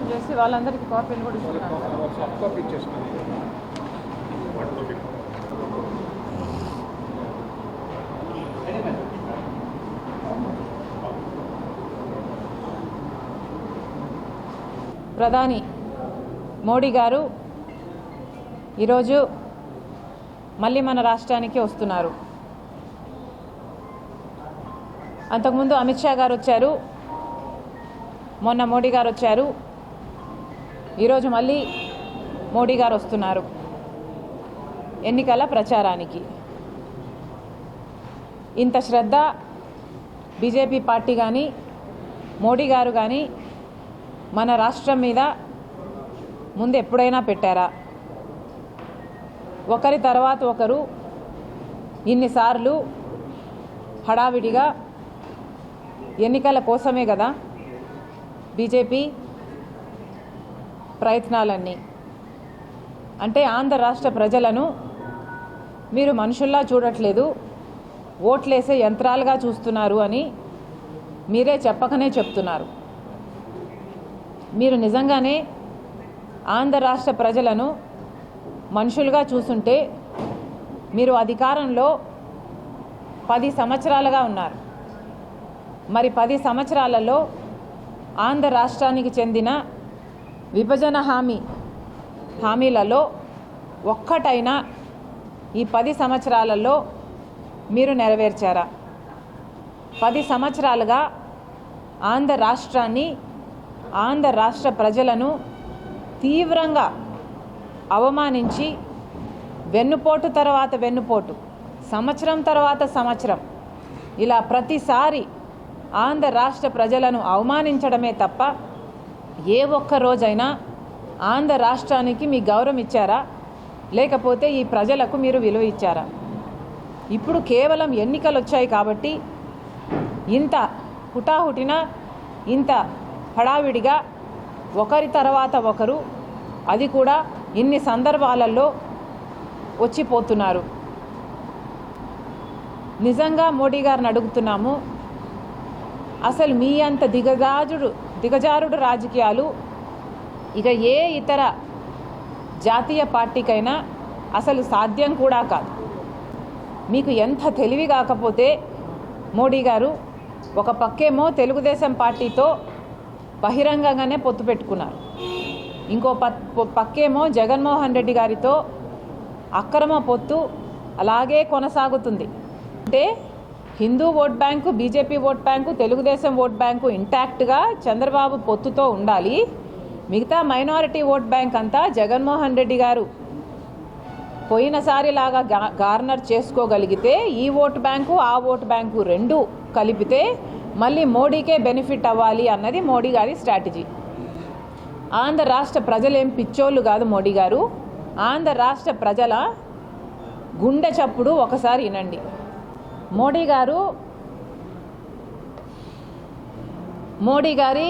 Phone చేసి వాళ్ళందరికీ కాపీలు కూడా ఇస్తున్నారు. ప్రధాని మోడీ గారు ఈరోజు మళ్ళీ మన రాష్ట్రానికి వస్తున్నారు. అంతకుముందు అమిత్ షా గారు వచ్చారు, మొన్న మోడీ గారు వచ్చారు, ఈరోజు మళ్ళీ మోడీ గారు వస్తున్నారు ఎన్నికల ప్రచారానికి. ఇంత శ్రద్ధ బీజేపీ పార్టీ కానీ మోడీ గారు కానీ మన రాష్ట్రం మీద ముందు ఎప్పుడైనా పెట్టారా? ఒకరి తర్వాత ఒకరు ఇన్నిసార్లు హడావిడిగా ఎన్నికల కోసమే కదా బీజేపీ ప్రయత్నాలన్నీ. అంటే ఆంధ్ర రాష్ట్ర ప్రజలను మీరు మనుషుల్లా చూడట్లేదు, ఓట్లేసే యంత్రాలుగా చూస్తున్నారు అని మీరే చెప్పకనే చెప్తున్నారు. మీరు నిజంగానే ఆంధ్ర రాష్ట్ర ప్రజలను మనుషులుగా చూస్తుంటే మీరు అధికారంలో 10 సంవత్సరాలుగా ఉన్నారు. మరి 10 సంవత్సరాలలో ఆంధ్ర రాష్ట్రానికి చెందిన విభజన హామీలలో ఒక్కటైనా ఈ 10 సంవత్సరాలలో మీరు నెరవేర్చారా? 10 సంవత్సరాలుగా ఆంధ్ర రాష్ట్రాన్ని, ఆంధ్ర రాష్ట్ర ప్రజలను తీవ్రంగా అవమానించి వెన్నుపోటు తర్వాత వెన్నుపోటు, సంవత్సరం తర్వాత సంవత్సరం ఇలా ప్రతిసారి ఆంధ్ర రాష్ట్ర ప్రజలను అవమానించడమే తప్ప ఏ ఒక్క రోజైనా ఆంధ్ర రాష్ట్రానికి మీ గౌరవం ఇచ్చారా? లేకపోతే ఈ ప్రజలకు మీరు విలువ ఇచ్చారా? ఇప్పుడు కేవలం ఎన్నికలు వచ్చాయి కాబట్టి ఇంత హుటాహుటిన, ఇంత హడావిడిగా ఒకరి తర్వాత ఒకరు, అది కూడా ఇన్ని సందర్భాలలో వచ్చిపోతున్నారు. నిజంగా మోడీ గారిని అడుగుతున్నాము, అసలు మీ అంత దిగజారుడు రాజకీయాలు ఇక ఏ ఇతర జాతీయ పార్టీకైనా అసలు సాధ్యం కూడా కాదు. మీకు ఎంత తెలివి కాకపోతే మోడీ గారు ఒక పక్కేమో తెలుగుదేశం పార్టీతో బహిరంగంగానే పొత్తు పెట్టుకున్నారు, ఇంకో పక్కేమో జగన్మోహన్ రెడ్డి గారితో అక్రమ పొత్తు అలాగే కొనసాగుతుంది. అంటే Hindu vote bank, BJP vote bank, Telugu Desam vote bank ఇంటాక్ట్గా చంద్రబాబు పొత్తుతో ఉండాలి, మిగతా మైనారిటీ ఓట్ బ్యాంక్ అంతా జగన్మోహన్ రెడ్డి గారు పోయినసారిలాగా గార్నర్ చేసుకోగలిగితే ఈ ఓటు బ్యాంకు ఆ ఓటు బ్యాంకు రెండు కలిపితే మళ్ళీ మోడీకే బెనిఫిట్ అవ్వాలి అన్నది మోడీ గారి స్ట్రాటజీ. ఆంధ్ర రాష్ట్ర ప్రజలేం పిచ్చోళ్ళు కాదు మోడీ గారు. ఆంధ్ర రాష్ట్ర ప్రజల గుండె చప్పుడు ఒకసారి వినండి. మోడీ గారి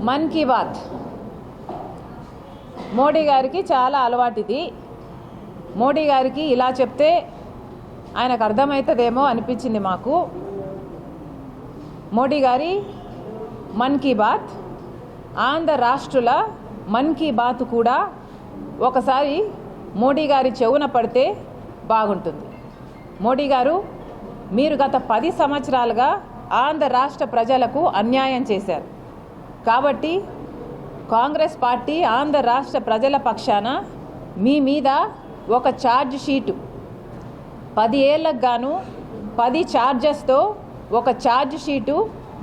మన్ కీ బాత్ మోడీ గారికి చాలా అలవాటిది. మోడీ గారికి ఇలా చెప్తే ఆయనకు అర్థమవుతుందేమో అనిపించింది మాకు. మోడీ గారి మన్ కీ బాత్, ఆంధ్ర రాష్ట్రుల మన్ కీ బాత్ కూడా ఒకసారి మోడీ గారి చెవున పడితే బాగుంటుంది. మోడీ గారు, మీరు గత 10 సంవత్సరాలుగా ఆంధ్ర రాష్ట్ర ప్రజలకు అన్యాయం చేశారు కాబట్టి కాంగ్రెస్ పార్టీ ఆంధ్ర రాష్ట్ర ప్రజల పక్షాన మీ మీద ఒక ఛార్జ్ షీటు 10 ఏళ్లకు గాను 10 ఛార్జెస్తో ఒక ఛార్జ్ షీటు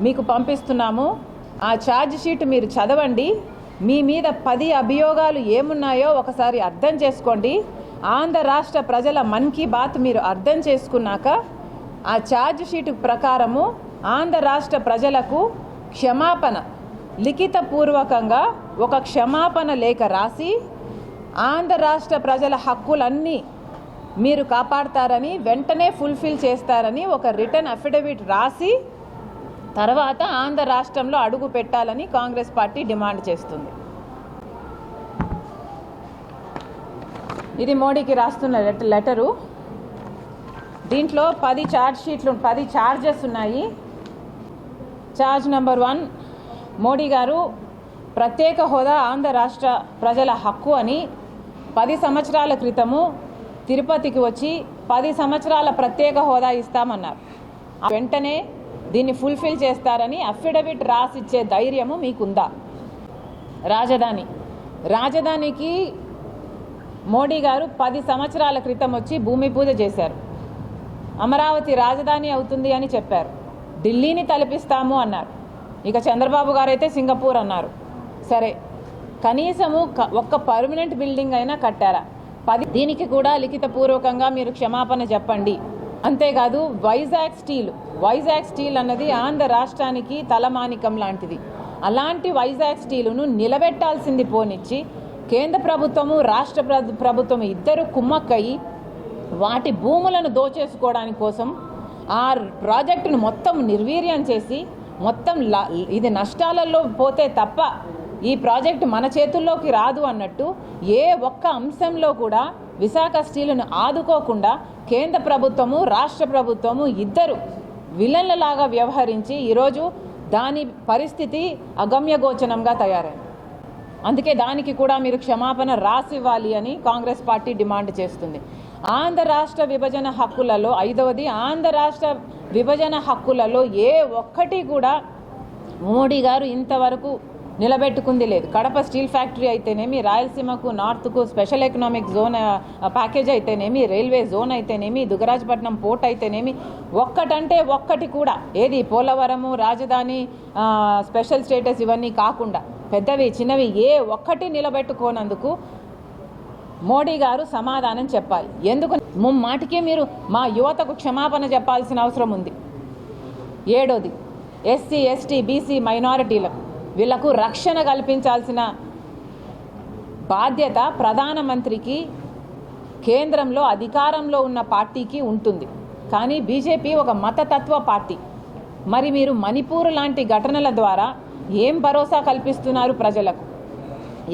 మీకు పంపిస్తున్నాము. ఆ ఛార్జ్ షీట్ మీరు చదవండి. మీ మీద 10 అభియోగాలు ఏమున్నాయో ఒకసారి అర్థం చేసుకోండి. ఆంధ్ర రాష్ట్ర ప్రజల మన్ కీ బాత్ మీరు అర్థం చేసుకున్నాక ఆ ఛార్జ్ షీట్ ప్రకారము ఆంధ్ర రాష్ట్ర ప్రజలకు క్షమాపణ, లిఖితపూర్వకంగా ఒక క్షమాపణ లేఖ రాసి ఆంధ్ర రాష్ట్ర ప్రజల హక్కులన్నీ మీరు కాపాడతారని, వెంటనే ఫుల్ఫిల్ చేస్తారని ఒక రిటర్న్ అఫిడవిట్ రాసి తర్వాత ఆంధ్ర రాష్ట్రంలో అడుగు పెట్టాలని కాంగ్రెస్ పార్టీ డిమాండ్ చేస్తుంది. ఇది మోడీకి రాస్తున్న లెటరు. దీంట్లో 10 ఛార్జ్ షీట్లు, 10 ఛార్జెస్ ఉన్నాయి. ఛార్జ్ నెంబర్ 1, మోడీ గారు ప్రత్యేక హోదా ఆంధ్ర రాష్ట్ర ప్రజల హక్కు అని 10 సంవత్సరాల క్రితము తిరుపతికి వచ్చి 10 సంవత్సరాల ప్రత్యేక హోదా ఇస్తామన్నారు. వెంటనే దీన్ని ఫుల్ఫిల్ చేస్తారని అఫిడవిట్ రాసిచ్చే ధైర్యము మీకుందా? రాజధానికి మోడీ గారు 10 సంవత్సరాల క్రితం వచ్చి భూమి పూజ చేశారు. అమరావతి రాజధాని అవుతుంది అని చెప్పారు. ఢిల్లీని తలపిస్తాము అన్నారు. ఇక చంద్రబాబు గారు అయితే సింగపూర్ అన్నారు. సరే, కనీసము ఒక్క పర్మనెంట్ బిల్డింగ్ అయినా కట్టారా? దీనికి కూడా లిఖితపూర్వకంగా మీరు క్షమాపణ చెప్పండి. అంతేకాదు వైజాగ్ స్టీల్ అన్నది ఆంధ్ర రాష్ట్రానికి తలమానికం లాంటిది. అలాంటి వైజాగ్ స్టీలును నిలబెట్టాల్సింది పోనిచ్చి కేంద్ర ప్రభుత్వము రాష్ట్ర ప్రభుత్వం ఇద్దరు కుమ్మక్కయి వాటి భూములను దోచేసుకోవడానికి కోసం ఆ ప్రాజెక్టును మొత్తం నిర్వీర్యం చేసి మొత్తం ఇది నష్టాలలో పోతే తప్ప ఈ ప్రాజెక్టు మన చేతుల్లోకి రాదు అన్నట్టు ఏ ఒక్క అంశంలో కూడా విశాఖ స్టీలును ఆదుకోకుండా కేంద్ర ప్రభుత్వము రాష్ట్ర ప్రభుత్వము ఇద్దరు విలన్లలాగా వ్యవహరించి ఈరోజు దాని పరిస్థితి అగమ్యగోచరంగా తయారైంది. అందుకే దానికి కూడా మీరు క్షమాపణ రాసివ్వాలి అని కాంగ్రెస్ పార్టీ డిమాండ్ చేస్తుంది. ఆంధ్ర రాష్ట్ర విభజన హక్కులలో 5వది ఆంధ్ర రాష్ట్ర విభజన హక్కులలో ఏ ఒక్కటి కూడా మోడీ గారు ఇంతవరకు నిలబెట్టుకుంది లేదు. కడప స్టీల్ ఫ్యాక్టరీ అయితేనేమి, రాయలసీమకు నార్త్కు స్పెషల్ ఎకనామిక్ జోన్ ప్యాకేజ్ అయితేనేమి, రైల్వే జోన్ అయితేనేమి, దుగ్గరాజపట్నం పోర్ట్ అయితేనేమి, ఒక్కటంటే ఒక్కటి కూడా ఏది పోలవరము రాజధాని స్పెషల్ స్టేటస్ ఇవన్నీ కాకుండా పెద్దవి చిన్నవి ఏ ఒక్కటి నిలబెట్టుకోనందుకు మోడీ గారు సమాధానం చెప్పాలి. ఎందుకు ముమ్మాటికి మీరు మా యువతకు క్షమాపణ చెప్పాల్సిన అవసరం ఉంది. 7వది ఎస్సీ ఎస్టీ బీసీ మైనారిటీలకు వీళ్లకు రక్షణ కల్పించాల్సిన బాధ్యత ప్రధానమంత్రికి కేంద్రంలో అధికారంలో ఉన్న పార్టీకి ఉంటుంది. కానీ బీజేపీ ఒక మతతత్వ పార్టీ. మరి మీరు మణిపూర్ లాంటి ఘటనల ద్వారా ఏం భరోసా కల్పిస్తున్నారు ప్రజలకు?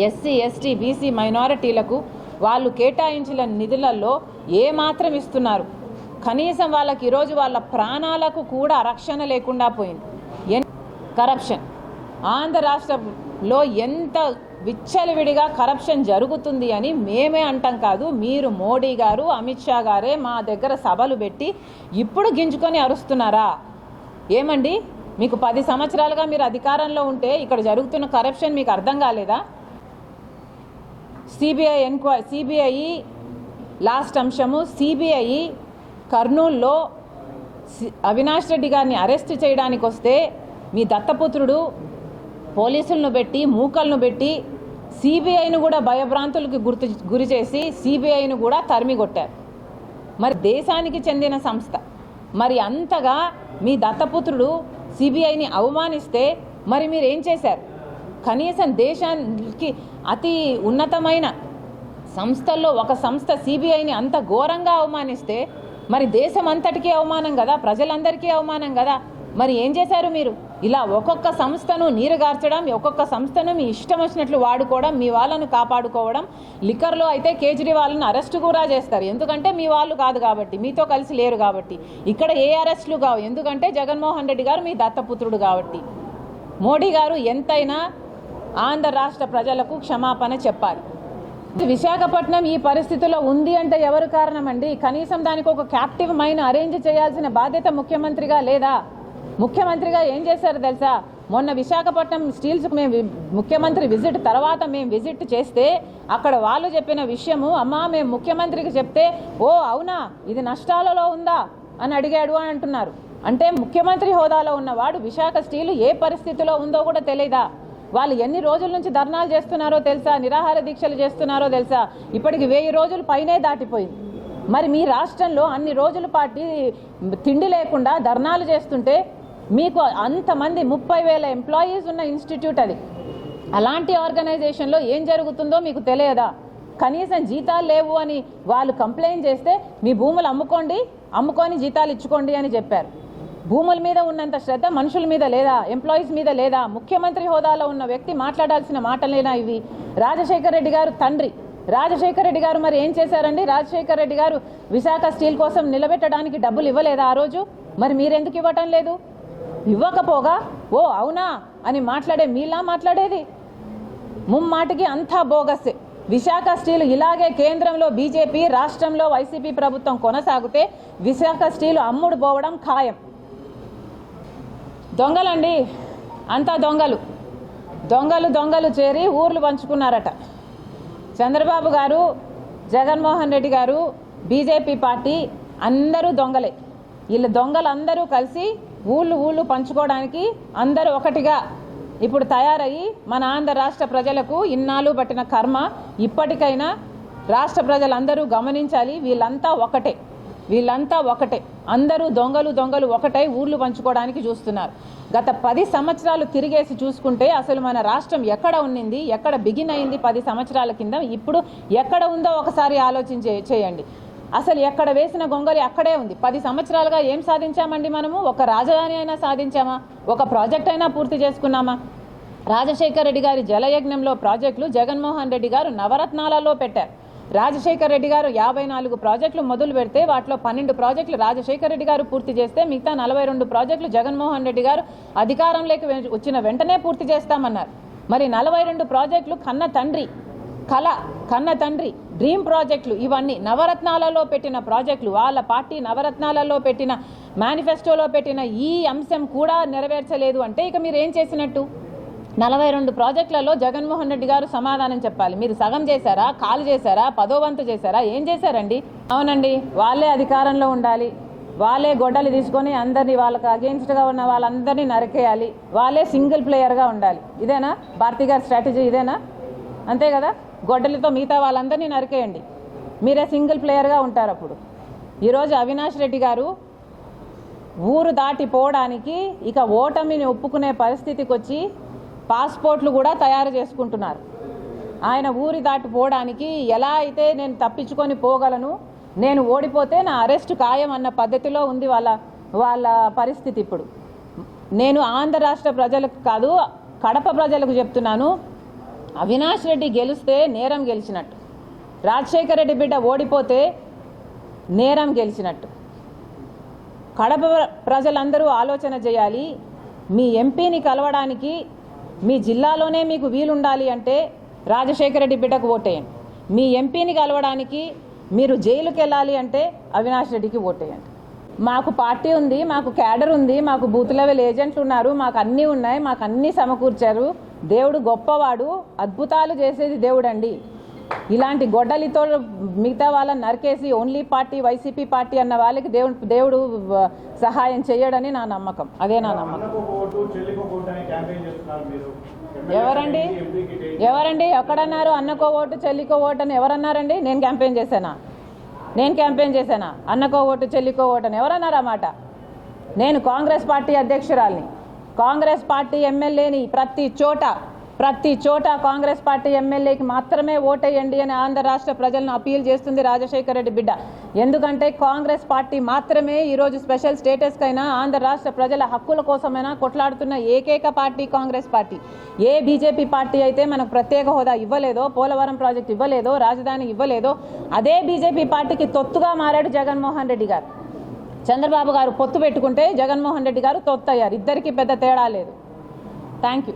ఎస్సీ ఎస్టీ బీసీ మైనారిటీలకు వాళ్ళు కేటాయించిన నిధులలో ఏమాత్రం ఇస్తున్నారు? కనీసం వాళ్ళకి ఈరోజు వాళ్ళ ప్రాణాలకు కూడా రక్షణ లేకుండా పోయింది. కరప్షన్ ఆంధ్ర రాష్ట్రంలో ఎంత విచ్చలవిడిగా కరప్షన్ జరుగుతుంది అని మేమే అంటాం కాదు, మీరు మోడీ గారు అమిత్ షా గారే మా దగ్గర సభలు పెట్టి ఇప్పుడు గింజుకొని అరుస్తున్నారా? ఏమండి, మీకు 10 సంవత్సరాలుగా మీరు అధికారంలో ఉంటే ఇక్కడ జరుగుతున్న కరప్షన్ మీకు అర్థం కాలేదా? సిబిఐ లాస్ట్ అంశము, సిబిఐ కర్నూల్లో అవినాష్ రెడ్డి గారిని అరెస్ట్ చేయడానికి వస్తే మీ దత్తపుత్రుడు పోలీసులను పెట్టి మూకలను పెట్టి సిబిఐను కూడా భయభ్రాంతులకు గురి చేసి సిబిఐను కూడా తరిమికొట్టారు. మరి దేశానికి చెందిన సంస్థ మరి అంతగా మీ దత్తపుత్రుడు సిబిఐని అవమానిస్తే మరి మీరు ఏం చేశారు? కనీసం దేశానికి అతి ఉన్నతమైన సంస్థల్లో ఒక సంస్థ సిబిఐని అంత ఘోరంగా అవమానిస్తే మరి దేశం అంతటికీ అవమానం కదా, ప్రజలందరికీ అవమానం కదా. మరి ఏం చేశారు మీరు? ఇలా ఒక్కొక్క సంస్థను నీరుగార్చడం, ఒక్కొక్క సంస్థను మీ ఇష్టం వచ్చినట్లు వాడుకోవడం, మీ వాళ్ళను కాపాడుకోవడం. లిక్కర్లో అయితే కేజ్రీవాల్ని అరెస్ట్ కూడా చేస్తారు, ఎందుకంటే మీ వాళ్ళు కాదు కాబట్టి, మీతో కలిసి లేరు కాబట్టి. ఇక్కడ ఏ అరెస్టులు కావు, ఎందుకంటే జగన్మోహన్ రెడ్డి గారు మీ దత్తపుత్రుడు కాబట్టి. మోడీ గారు ఎంతైనా ఆంధ్ర రాష్ట్ర ప్రజలకు క్షమాపణ చెప్పాలి. విశాఖపట్నం ఈ పరిస్థితిలో ఉంది అంటే ఎవరు కారణం అండి? కనీసం దానికి ఒక క్యాప్టివ్ మైన్ అరేంజ్ చేయాల్సిన బాధ్యత ముఖ్యమంత్రిగా లేదా? ముఖ్యమంత్రిగా ఏం చేశారు తెలుసా? మొన్న విశాఖపట్నం స్టీల్స్కి మేము ముఖ్యమంత్రి విజిట్ తర్వాత మేము విజిట్ చేస్తే అక్కడ వాళ్ళు చెప్పిన విషయము, అమ్మా మేము ముఖ్యమంత్రికి చెప్తే ఓ అవునా ఇది నష్టాలలో ఉందా అని అడిగాడు అని అంటున్నారు. అంటే ముఖ్యమంత్రి హోదాలో ఉన్నవాడు విశాఖ స్టీలు ఏ పరిస్థితిలో ఉందో కూడా తెలియదా? వాళ్ళు ఎన్ని రోజుల నుంచి ధర్నాలు చేస్తున్నారో తెలుసా, నిరాహార దీక్షలు చేస్తున్నారో తెలుసా? ఇప్పటికి 1000 రోజులు పైనే దాటిపోయింది. మరి మీ రాష్ట్రంలో అన్ని రోజుల పాటు తిండి లేకుండా ధర్నాలు చేస్తుంటే మీకు అంతమంది 30,000 ఎంప్లాయీస్ ఉన్న ఇన్స్టిట్యూట్ అది. అలాంటి ఆర్గనైజేషన్లో ఏం జరుగుతుందో మీకు తెలియదా? కనీసం జీతాలు లేవు అని వాళ్ళు కంప్లైంట్ చేస్తే మీ భూములు అమ్ముకొని జీతాలు ఇచ్చుకోండి అని చెప్పారు. భూముల మీద ఉన్నంత శ్రద్ధ మనుషుల మీద లేదా? ఎంప్లాయీస్ మీద లేదా? ముఖ్యమంత్రి హోదాలో ఉన్న వ్యక్తి మాట్లాడాల్సిన మాటలేనా ఇవి? రాజశేఖర్ రెడ్డి గారు తండ్రి రాజశేఖర్ రెడ్డి గారు మరి ఏం చేశారండి? రాజశేఖర్ రెడ్డి గారు విశాఖ స్టీల్ కోసం నిలబెట్టడానికి డబ్బులు ఇవ్వలేదా ఆ రోజు? మరి మీరెందుకు ఇవ్వటం లేదు? ఇవ్వకపోగా ఓ అవునా అని మాట్లాడే మీలా మాట్లాడేది? ముమ్మాటికి అంతా బోగస్సే. విశాఖ స్టీల్ ఇలాగే కేంద్రంలో బీజేపీ, రాష్ట్రంలో వైసీపీ ప్రభుత్వం కొనసాగితే విశాఖ స్టీల్ అమ్ముడు పోవడం ఖాయం. దొంగలండి, అంతా దొంగలు చేరి ఊర్లు పంచుకున్నారట. చంద్రబాబు గారు, జగన్మోహన్ రెడ్డి గారు, బీజేపీ పార్టీ అందరూ దొంగలే. వీళ్ళ దొంగలందరూ కలిసి ఊళ్ళు పంచుకోవడానికి అందరూ ఒకటిగా ఇప్పుడు తయారయ్యి మన ఆంధ్ర రాష్ట్ర ప్రజలకు ఇన్నాళ్ళు పట్టిన కర్మ ఇప్పటికైనా రాష్ట్ర ప్రజలందరూ గమనించాలి. వీళ్ళంతా ఒకటే. అందరూ దొంగలు ఒకటై ఊర్లు పంచుకోవడానికి చూస్తున్నారు. గత 10 సంవత్సరాలు తిరిగేసి చూసుకుంటే అసలు మన రాష్ట్రం ఎక్కడ ఉన్నింది, ఎక్కడ బిగిన్ అయింది 10 సంవత్సరాల కింద, ఇప్పుడు ఎక్కడ ఉందో ఒకసారి చేయండి. అసలు ఎక్కడ వేసిన గొంగలి అక్కడే ఉంది. 10 సంవత్సరాలుగా ఏం సాధించామండి మనము? ఒక రాజధాని అయినా సాధించామా? ఒక ప్రాజెక్ట్ అయినా పూర్తి చేసుకున్నామా? రాజశేఖర రెడ్డి గారి జలయజ్ఞంలో ప్రాజెక్టులు జగన్మోహన్ రెడ్డి గారు నవరత్నాలలో పెట్టారు. రాజశేఖర రెడ్డి గారు 54 ప్రాజెక్టులు మొదలు పెడితే వాటిలో 12 ప్రాజెక్టులు రాజశేఖర రెడ్డి గారు పూర్తి చేస్తే మిగతా 42 ప్రాజెక్టులు జగన్మోహన్ రెడ్డి గారు అధికారంలోకి వచ్చిన వెంటనే పూర్తి చేస్తామన్నారు. మరి 42 ప్రాజెక్టులు కన్న తండ్రి డ్రీమ్ ప్రాజెక్టులు, ఇవన్నీ నవరత్నాలలో పెట్టిన ప్రాజెక్టులు, వాళ్ళ పార్టీ నవరత్నాలలో పెట్టిన మేనిఫెస్టోలో పెట్టిన ఈ అంశం కూడా నెరవేర్చలేదు అంటే ఇక మీరు ఏం చేసినట్టు? 42 ప్రాజెక్టులలో జగన్మోహన్ రెడ్డి గారు సమాధానం చెప్పాలి. మీరు సగం చేశారా, కాలు చేశారా, 10వ వంతు చేశారా, ఏం చేశారండి? అవునండి, వాళ్ళే అధికారంలో ఉండాలి, వాళ్ళే గొడ్డలు తీసుకొని అందరినీ వాళ్ళకి అగెయిన్స్ట్గా ఉన్న వాళ్ళందరినీ నరికేయాలి, వాళ్ళే సింగిల్ ప్లేయర్గా ఉండాలి. ఇదేనా భారతి గారి స్ట్రాటజీ? ఇదేనా? అంతే కదా, గొడ్డలతో మిగతా వాళ్ళందరినీ నరికేయండి, మీరే సింగిల్ ప్లేయర్గా ఉంటారు. అప్పుడు ఈరోజు అవినాష్ రెడ్డి గారు ఊరు దాటిపోవడానికి ఇక ఓటమిని ఒప్పుకునే పరిస్థితికి వచ్చి పాస్పోర్ట్లు కూడా తయారు చేసుకుంటున్నారు. ఆయన ఊరి దాటిపోవడానికి ఎలా అయితే నేను తప్పించుకొని పోగలను, నేను ఓడిపోతే నా అరెస్టు ఖాయం అన్న పద్ధతిలో ఉంది వాళ్ళ పరిస్థితి. ఇప్పుడు నేను ఆంధ్ర రాష్ట్ర ప్రజలకు కాదు, కడప ప్రజలకు చెప్తున్నాను, అవినాష్ రెడ్డి గెలిస్తే నేరం గెలిచినట్టు, రాజశేఖర రెడ్డి బిడ్డ ఓడిపోతే నేరం గెలిచినట్టు. కడప ప్రజలందరూ ఆలోచన చేయాలి. మీ ఎంపీని కలవడానికి మీ జిల్లాలోనే మీకు వీలుండాలి అంటే రాజశేఖర రెడ్డి బిడ్డకు ఓటేయండి. మీ ఎంపీని కలవడానికి మీరు జైలుకి వెళ్ళాలి అంటే అవినాష్ రెడ్డికి ఓటేయండి. మాకు పార్టీ ఉంది, మాకు క్యాడర్ ఉంది, మాకు బూత్ లెవెల్ ఏజెంట్లు ఉన్నారు, మాకు అన్నీ ఉన్నాయి, మాకు అన్నీ సమకూర్చారు. దేవుడు గొప్పవాడు, అద్భుతాలు చేసేది దేవుడు అండి. ఇలాంటి గొడ్డలితో మిగతా వాళ్ళని నరికేసి ఓన్లీ పార్టీ వైసీపీ పార్టీ అన్న వాళ్ళకి దేవుడు సహాయం చేయడని నా నమ్మకం. అదే నా నమ్మకం. ఎవరండి ఎక్కడన్నారు అన్నకో ఓటు చెల్లికో ఓటు అని ఎవరన్నారండి? నేను క్యాంపెయిన్ చేశానా? అన్నకో ఓటు చెల్లికో ఓటు అని ఎవరన్నారా మాట? నేను కాంగ్రెస్ పార్టీ అధ్యక్షురాలిని, కాంగ్రెస్ పార్టీ ఎమ్మెల్యేని. ప్రతి చోట కాంగ్రెస్ పార్టీ ఎమ్మెల్యేకి మాత్రమే ఓటేయండి అని ఆంధ్ర రాష్ట్ర ప్రజలను అపీల్ చేస్తుంది రాజశేఖర రెడ్డి బిడ్డ. ఎందుకంటే కాంగ్రెస్ పార్టీ మాత్రమే ఈరోజు స్పెషల్ స్టేటస్కైనా ఆంధ్ర రాష్ట్ర ప్రజల హక్కుల కోసమైనా కొట్లాడుతున్న ఏకైక పార్టీ కాంగ్రెస్ పార్టీ. ఏ బీజేపీ పార్టీ అయితే మనకు ప్రత్యేక హోదా ఇవ్వలేదో, పోలవరం ప్రాజెక్టు ఇవ్వలేదో, రాజధాని ఇవ్వలేదో, అదే బీజేపీ పార్టీకి తొత్తుగా మారాడు జగన్మోహన్ రెడ్డి గారు. చంద్రబాబు గారు పొత్తు పెట్టుకుంటే జగన్మోహన్ రెడ్డి గారు తొత్తయ్యారు. ఇద్దరికి పెద్ద తేడా లేదు. Thank you.